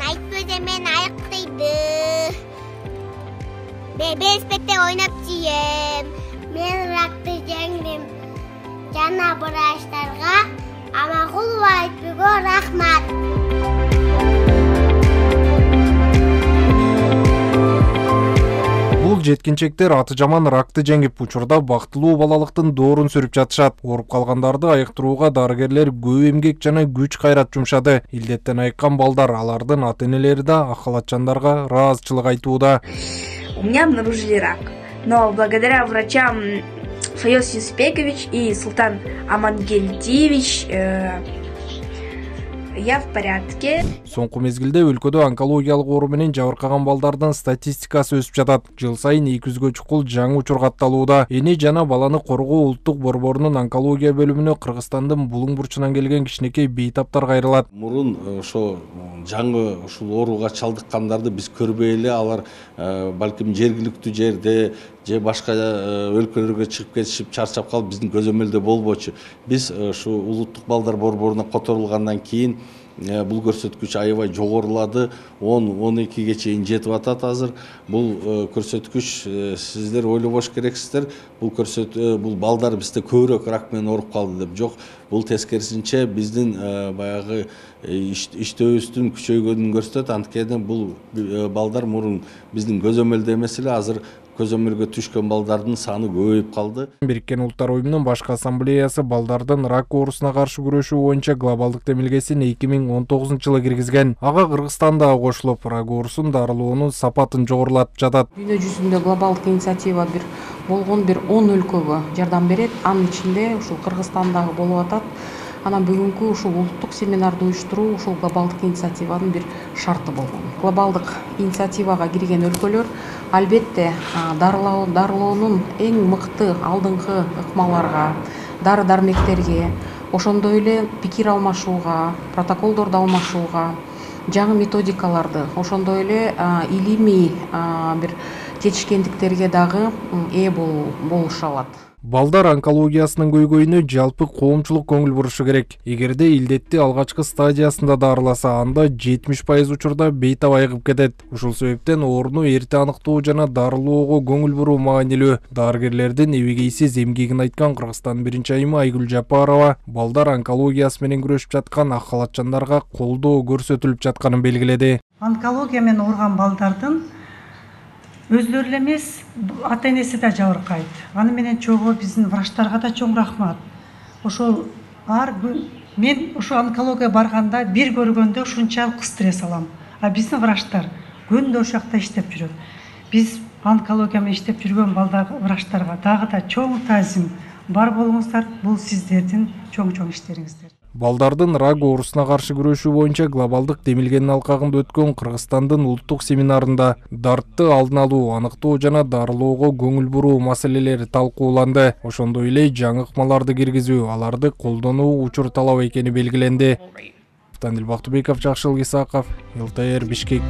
айтпөз эмен айыктыйды. Велосипедде ойнап жийем. Мен ракты жеңдим. Жана врачтарга Аманкулова Айтбүгө рахмат. Бул жеткинчектер аты жаман ракты жеңип, учурда бактылуу балалыктын доорун сүрүп жатышат. Ооруп калгандарды айыктырууга дарыгерлер көп эмгек жана күч кайрат жумшады. Илдеттен айыккан балдар, алардын ата-энелери да ак халатчандарга ыраазычылык айтууда. У меня обнаружили рак, но благодаря врачам Файос Юсупекович и Султан Амангельдиевич я в порядке. Соңку мезгилде өлкөдө онкологиялык оору менен жабыркаган балдардын статистикасы өсүп жатат. Жыл сайын 200гө чукул жаңы учур катталууда. Эне жана баланы коргоо улуттук борборунун онкология бөлүмүнө Кыргызстандын булуң бурчунан келген кичинекей бейтаптар кайрылат. Мурун ошо жаңы ушул ооруга чалдыккандарды биз көрбөй эле, алар балким жергиликтүү жерде же башка өлкөлөргө чыгып кетишип чарчап калып биздин көзөмөлдө болбочу. Биз ушу улуттук балдар борборуна которулгандан кийин бул көрсөткүч аябай жогорулады. 10-12ге чейин жетип атат азыр. Бул көрсөткүч сиздер ойлобош керексиздер. Бул балдар бизде көбүрөөк рак менен ооруп калды деп жок. Бул тескерисинче биздин баягы иштөөбүздүн күчөйгөнүн көрсөтөт. Анткени бул балдар мурун биздин көзөмөлдө эмес эле, азыр көзөмөлгө түшкөн балдардын саны көбөйүп калды. Бириккен Улуттар уюмунун башкы ассамблеясы балдардын рак оорусуна каршы күрөшүү боюнча глобалдык демилгесин 2019-жылы киргизген. Ага Кыргызстан да кошулуп, рак оорусун дарылоонун сапатын жогорулатып жатат. Дүйнө жүзүндө глобалдык инициатива болгон 10 өлкөгө жардам берет. Анын ичинде ушул Кыргызстандагы болуп атат. Анан бүгүнкү ушул улуттук семинарды уюштуруу ушул глобалдык инициативанын бир шарты болгон. Глобалдык инициативага кирген өлкөлөр албетте дарылоонун эң мыкты алдыңкы ыкмаларга, дары-дармектерге, ошондой эле пикир алмашууга, протоколдорду алмашууга, жаңы методикаларды, ошондой эле илимий бир жетишкендиктерге дагы ээ болуша алат. Балдар онкологиясынын көйгөйүнө жалпы коомчулук көңүл бурушу керек. Эгерде илдетти алгачкы стадиясында дарыласа, анда 70% учурда бейтап айыгып кетет. Ушул себептен ооруну эрте аныктоо жана дарылоого көңүл буруу маанилүү. Дарыгерлердин эбегейсиз эмгегин айткан Кыргызстандын биринчи айымы Айгүл Жапарова балдар онкологиясы менен күрөшүп жаткан ак халатчандарга колдоо көрсөтүлүп жатканын белгиледи. Онкология менен ооруган балдардын өздөрү эле эмес, ата-энеси да жабыркайт. Аны менен чогуу биздин врачтарга да чоң рахмат. Ошол мен ошо онкология барганда бир көргөндө ушунчалык стресс алам. А биздин врачтар күндө ошол жакта иштеп жүрөт. Биз онкология менен иштеп жүргөн врачтарга дагы да чоң таазим. Бар болуңуздар, бул сиздердин чоң иштериңиздер. Балдардын рак оорусуна каршы күрөшүү боюнча глобалдык демилгенин алкагында өткөн Кыргызстандын улуттук семинарында дартты алдын алуу, аныктоо жана дарылоого көңүл буруу маселелери талкууланды. Ошондой эле жаңы ыкмаларды киргизүү, аларды колдонуу учур талап экени белгиленди. Бактыбеков, Жакшылык Исаков, ЛТР, Бишкек.